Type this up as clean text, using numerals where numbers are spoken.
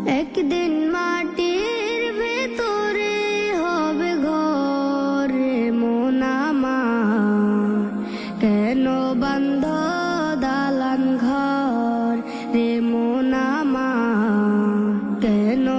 একদিন মাটির ভেতরে হবে ঘর রে মন আমার, কেন বান্ধ দালান ঘর রে মন আমার, কেন